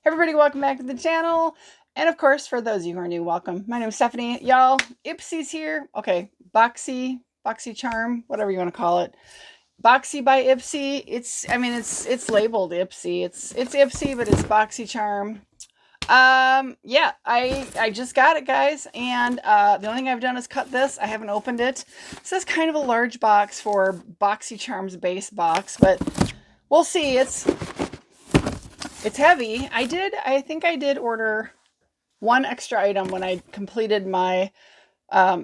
Everybody, welcome back to the channel. And of course, for those of you who are new, welcome. My name is Stephanie. Y'all, Ipsy's here. Okay, BOXYCHARM, whatever you want to call it. Boxy by Ipsy. It's labeled Ipsy. It's Ipsy, but it's BOXYCHARM. Yeah, I just got it, guys, and the only thing I've done is cut this. I haven't opened it. This is kind of a large box for BOXYCHARM's base box, but we'll see. It's heavy. I think I did order one extra item when I completed my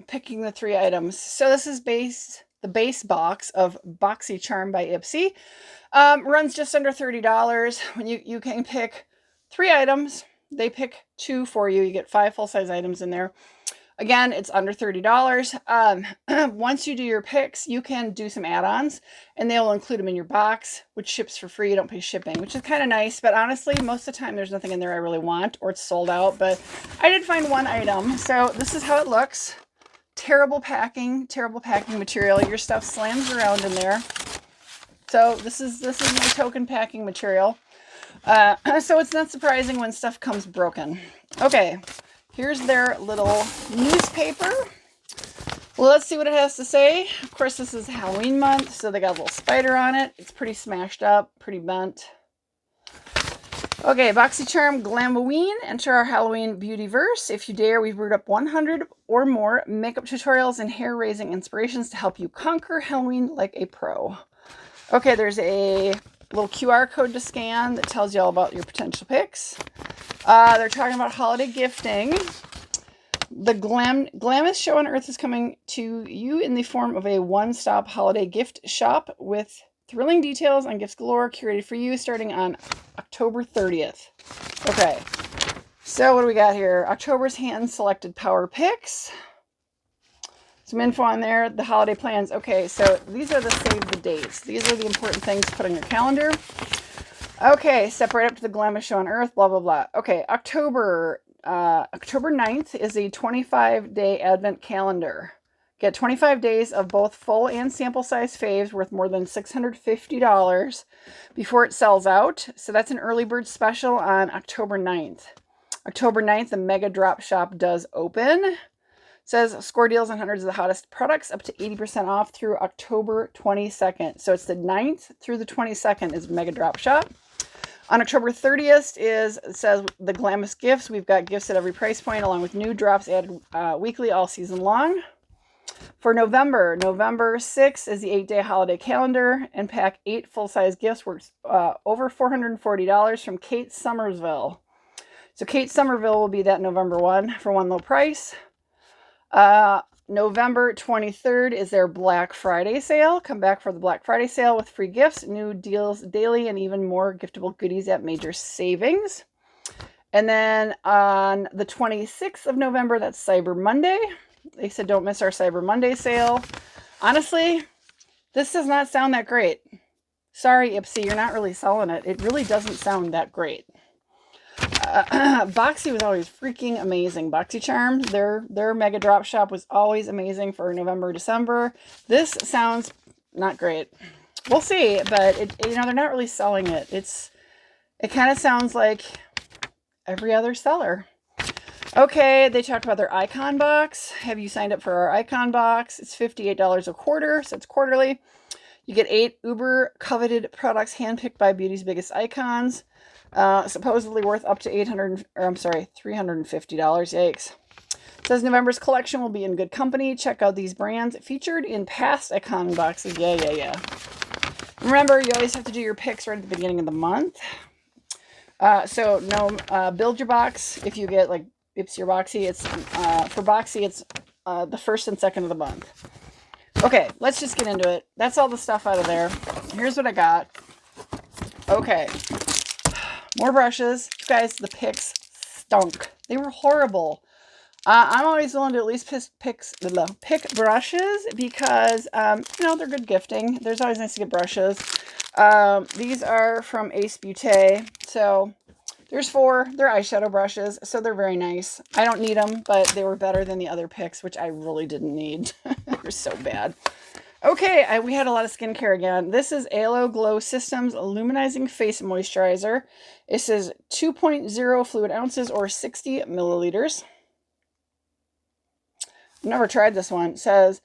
picking the 3 items. So this is the base box of BOXYCHARM by Ipsy. Runs just under $30. When you can pick 3 items, they pick 2 for you. You get 5 full-size items in there. Again, it's under $30. Once you do your picks, you can do some add-ons, and they'll include them in your box, which ships for free. You don't pay shipping, which is kind of nice. But honestly, most of the time, there's nothing in there I really want, or it's sold out. But I did find one item. So this is how it looks. Terrible packing material. Your stuff slams around in there. So this is my token packing material. So it's not surprising when stuff comes broken. Okay. Here's their little newspaper. Well, let's see what it has to say. Of course, this is Halloween month, so they got a little spider on it. It's pretty smashed up, pretty bent. Okay, BOXYCHARM Glam-O-Ween. Enter our Halloween beauty verse. If you dare, we've brewed up 100 or more makeup tutorials and hair-raising inspirations to help you conquer Halloween like a pro. Okay, there's a little QR code to scan that tells you all about your potential picks. They're talking about holiday gifting. The glamest show on earth is coming to you in the form of a one-stop holiday gift shop with thrilling details on gifts galore curated for you starting on October 30th. Okay, so what do we got here? October's hand-selected power picks. Some info on there, the holiday plans. Okay, so these are the save the dates. These are the important things to put on your calendar. Okay, step right up to the glamorous show on earth, blah, blah, blah. Okay, October 9th is a 25-day advent calendar. Get 25 days of both full and sample size faves worth more than $650 before it sells out. So that's an early bird special on October 9th. October 9th, the Mega Drop Shop does open. It says score deals on hundreds of the hottest products up to 80% off through October 22nd. So it's the 9th through the 22nd is Mega Drop Shop. On October 30th it says the glamorous gifts. We've got gifts at every price point along with new drops added weekly all season long. For November 6th is the 8-day holiday calendar and pack 8 full-size gifts worth over $440 from Kate Somerville. So Kate Somerville will be that November 1 for one low price. November 23rd is their Black Friday sale. Come back for the Black Friday sale with free gifts, new deals daily, and even more giftable goodies at major savings. And then on the 26th of November, that's Cyber Monday. They said don't miss our Cyber Monday sale. Honestly, this does not sound that great. Sorry, Ipsy, you're not really selling it. It really doesn't sound that great. Boxy was always freaking amazing. BOXYCHARM, their Mega Drop Shop was always amazing for November, December. This sounds not great. We'll see, but they're not really selling it. It kind of sounds like every other seller. Okay, they talked about their icon box. Have you signed up for our icon box? It's $58 a quarter, so it's quarterly. You get 8 uber coveted products handpicked by beauty's biggest icons. Supposedly worth up to $350. Yikes. It says November's collection will be in good company. Check out these brands featured in past icon boxes. Yeah. Remember, you always have to do your picks right at the beginning of the month. Build your box. If you get like Ipsy or Boxy, it's for Boxy, it's the first and second of the month. Okay, let's just get into it. That's all the stuff out of there. Here's what I got. Okay. More brushes. You guys, the picks stunk. They were horrible. I'm always willing to at least pick brushes because, they're good gifting. There's always nice to get brushes. These are from Ace Beauté. So there's 4. They're eyeshadow brushes, so they're very nice. I don't need them, but they were better than the other picks, which I really didn't need. They were so bad. Okay, we had a lot of skincare again. This is Alo Glow Systems Luminizing Face Moisturizer. It says 2.0 fluid ounces or 60 milliliters. I've never tried this one. It says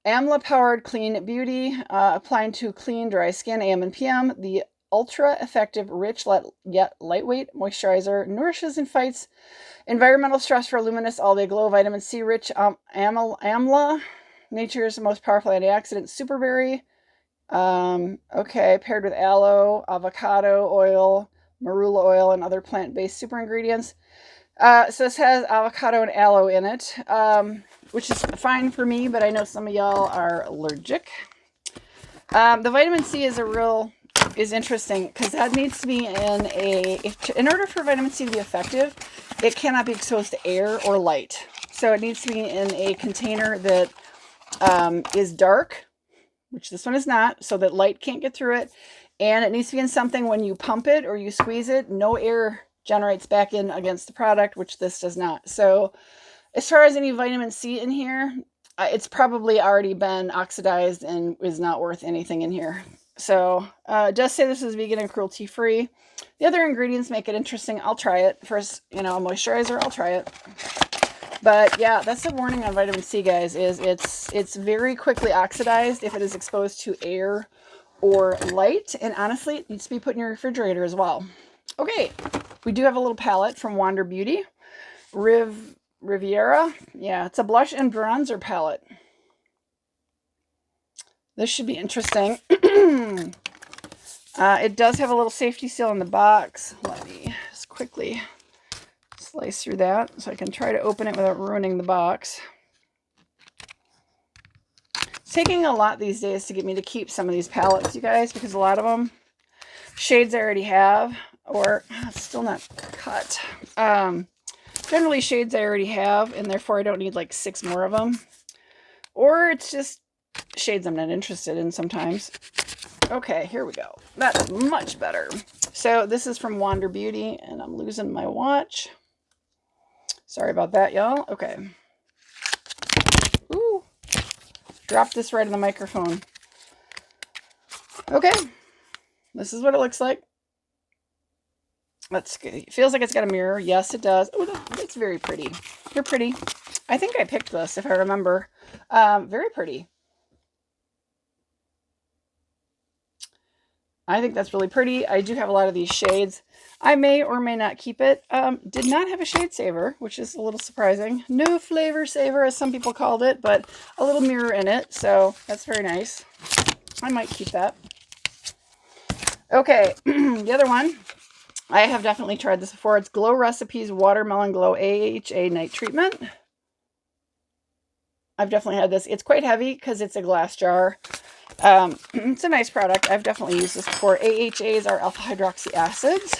AMLA Powered Clean Beauty, applying to clean, dry skin, AM and PM. The ultra effective, rich, yet lightweight moisturizer nourishes and fights environmental stress for a luminous all-day glow. Vitamin C rich AMLA, nature's most powerful antioxidant, superberry. Okay, paired with aloe, avocado oil, marula oil, and other plant-based super ingredients. So this has avocado and aloe in it, which is fine for me, but I know some of y'all are allergic. The vitamin C is interesting because that needs to be in order for vitamin C to be effective, it cannot be exposed to air or light. So it needs to be in a container that is dark, which this one is not, so that light can't get through it. And it needs to be in something when you pump it or you squeeze it, no air generates back in against the product, which this does not. So as far as any vitamin C in here, it's probably already been oxidized and is not worth anything in here. So it does say this is vegan and cruelty-free. The other ingredients make it interesting. I'll try it. First, a moisturizer, I'll try it. But yeah, that's the warning on vitamin C, guys, is it's very quickly oxidized if it is exposed to air or light. And honestly, it needs to be put in your refrigerator as well. Okay, we do have a little palette from Wander Beauty. Riviera. Yeah, it's a blush and bronzer palette. This should be interesting. It does have a little safety seal in the box. Let me just quickly slice through that so I can try to open it without ruining the box. It's taking a lot these days to get me to keep some of these palettes, you guys, because a lot of them, shades I already have, or it's still not cut. Generally shades I already have, and therefore I don't need like 6 more of them. Or it's just shades I'm not interested in sometimes. Okay, here we go. That's much better. So this is from Wander Beauty, and I'm losing my watch. Sorry about that, y'all. Okay. Ooh. Dropped this right in the microphone. Okay. This is what it looks like. Let's see. It feels like it's got a mirror. Yes, it does. Oh, it's very pretty. They're pretty. I think I picked this, if I remember. Very pretty. I think that's really pretty. I do have a lot of these shades. I may or may not keep it. Did not have a shade saver, which is a little surprising. No flavor saver, as some people called it, but a little mirror in it. So that's very nice. I might keep that. Okay, the other one. I have definitely tried this before. It's Glow Recipes Watermelon Glow AHA Night Treatment. I've definitely had this. It's quite heavy because it's a glass jar. It's a nice product. I've definitely used this before. AHAs are alpha hydroxy acids.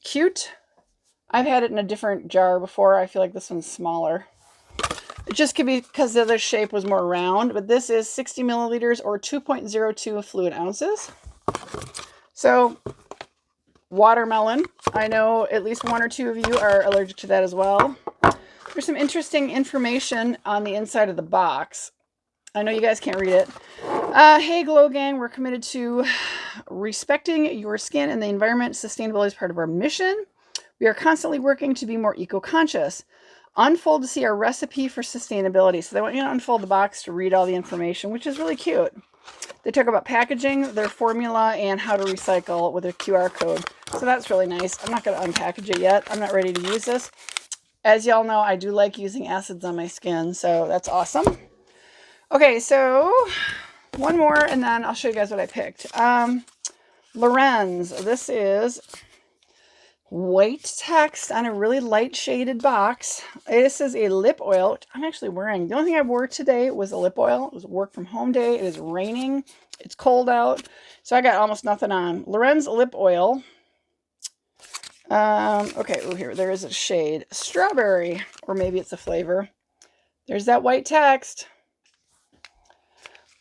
Cute. I've had it in a different jar before. I feel like this one's smaller. It just could be because the other shape was more round, but this is 60 milliliters or 2.02 fluid ounces. So, watermelon. I know at least 1 or 2 of you are allergic to that as well. There's some interesting information on the inside of the box. I know you guys can't read it. Hey, Glow Gang, we're committed to respecting your skin and the environment. Sustainability is part of our mission. We are constantly working to be more eco-conscious. Unfold to see our recipe for sustainability. So they want you to unfold the box to read all the information, which is really cute. They talk about packaging, their formula, and how to recycle with a QR code. So that's really nice. I'm not going to unpackage it yet. I'm not ready to use this. As y'all know, I do like using acids on my skin, so that's awesome. Okay, so one more, and then I'll show you guys what I picked. Lorenz. This is white text on a really light shaded box. This is a lip oil, which I'm actually wearing. The only thing I wore today was a lip oil. It was a work from home day. It is raining. It's cold out. So I got almost nothing on. Lorenz lip oil. Okay, oh, here, there is a shade. Strawberry, or maybe it's a flavor. There's that white text.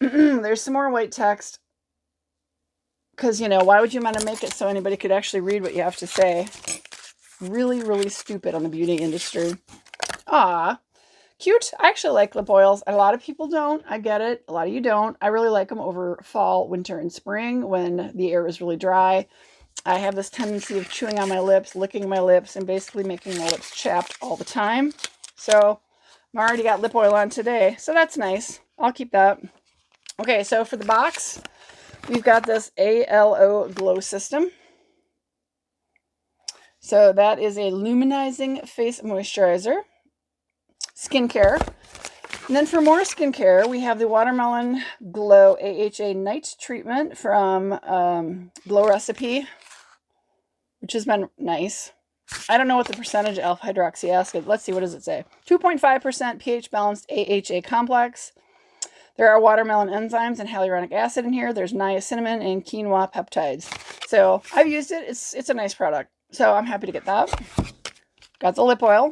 There's some more white text. Because, why would you want to make it so anybody could actually read what you have to say? Really, really stupid on the beauty industry. Ah, Cute. I actually like lip oils. A lot of people don't. I get it. A lot of you don't. I really like them over fall, winter, and spring when the air is really dry. I have this tendency of chewing on my lips, licking my lips, and basically making my lips chapped all the time. So I already got lip oil on today, so that's nice. I'll keep that. Okay, so for the box, we've got this ALO Glow System. So that is a luminizing face moisturizer. Skincare. And then for more skincare, we have the Watermelon Glow AHA Night Treatment from Glow Recipe, which has been nice. I don't know what the percentage of alpha hydroxy acid. Let's see, what does it say? 2.5% pH balanced AHA complex. There are watermelon enzymes and hyaluronic acid in here. There's niacinamide and quinoa peptides. So I've used it. It's a nice product. So I'm happy to get that. Got the lip oil.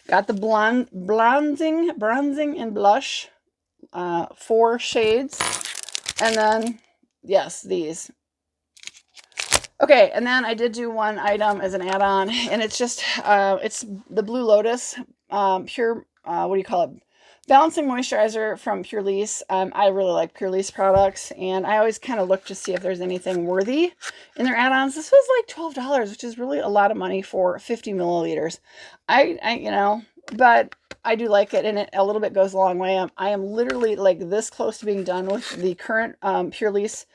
Got the bronzing and blush. 4 shades. And then, yes, these. Okay, and then I did do one item as an add-on, and it's just, it's the Blue Lotus Pure, what do you call it? Balancing Moisturizer from Pure Lease. I really like Pure Lease products, and I always kind of look to see if there's anything worthy in their add-ons. This was like $12, which is really a lot of money for 50 milliliters. You know, but I do like it, and it a little bit goes a long way. I am literally like this close to being done with the current Pure Lease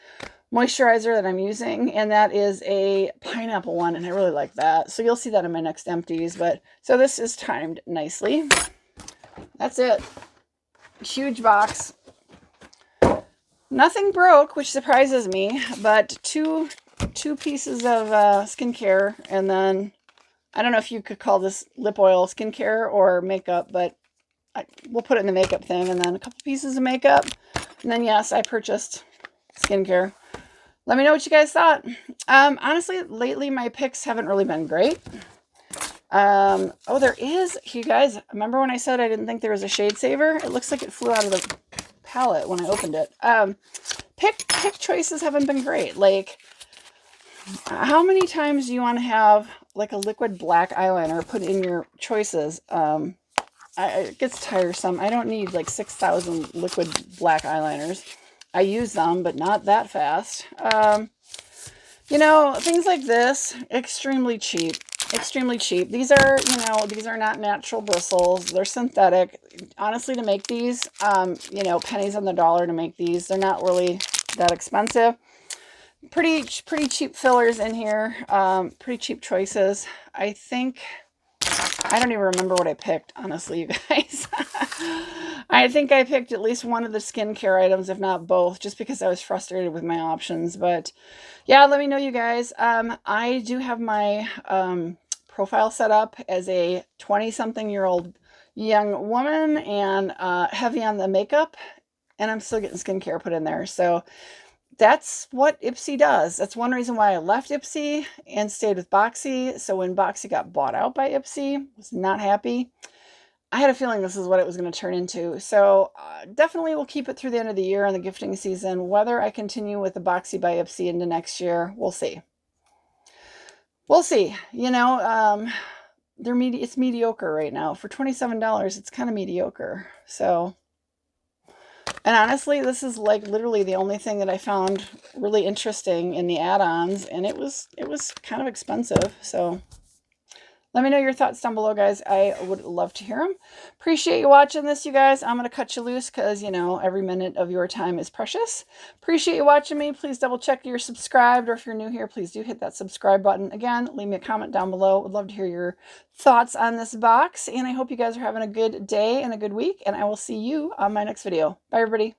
moisturizer that I'm using, and that is a pineapple one, and I really like that. So you'll see that in my next empties. But so this is timed nicely. That's it. Huge box. Nothing broke, which surprises me, but two pieces of skincare, and then I don't know if you could call this lip oil skincare or makeup, but we'll put it in the makeup thing, and then a couple pieces of makeup, and then yes, I purchased skincare. Let me know what you guys thought. Honestly, lately my picks haven't really been great. Oh, there is, you guys, remember when I said I didn't think there was a shade saver? It looks like it flew out of the palette when I opened it. Pick choices haven't been great. Like, how many times do you want to have like a liquid black eyeliner put in your choices? It gets tiresome. I don't need like 6,000 liquid black eyeliners. I use them, but not that fast. You know, things like this, extremely cheap. Extremely cheap. These are, you know, these are not natural bristles. They're synthetic. Honestly, to make these, you know, pennies on the dollar to make these. They're not really that expensive. Pretty cheap fillers in here. Pretty cheap choices. I think, I don't even remember what I picked, honestly, you guys. I think I picked at least one of the skincare items, if not both, just because I was frustrated with my options. But yeah, let me know, you guys. I do have my profile set up as a 20-something-year-old young woman, and heavy on the makeup, and I'm still getting skincare put in there. So that's what Ipsy does. That's one reason why I left Ipsy and stayed with Boxy. So when Boxy got bought out by Ipsy, I was not happy. I had a feeling this is what it was going to turn into. So definitely we'll keep it through the end of the year on the gifting season. Whether I continue with the Boxy by Ipsy into next year, we'll see. We'll see. You know, it's mediocre right now. For $27, it's kind of mediocre. So, and honestly, this is like literally the only thing that I found really interesting in the add-ons, and it was kind of expensive. So let me know your thoughts down below, guys. I would love to hear them. Appreciate you watching this, you guys. I'm going to cut you loose because, you know, every minute of your time is precious. Appreciate you watching me. Please double check you're subscribed, or if you're new here, please do hit that subscribe button. Again, leave me a comment down below. Would love to hear your thoughts on this box, and I hope you guys are having a good day and a good week, and I will see you on my next video. Bye, everybody.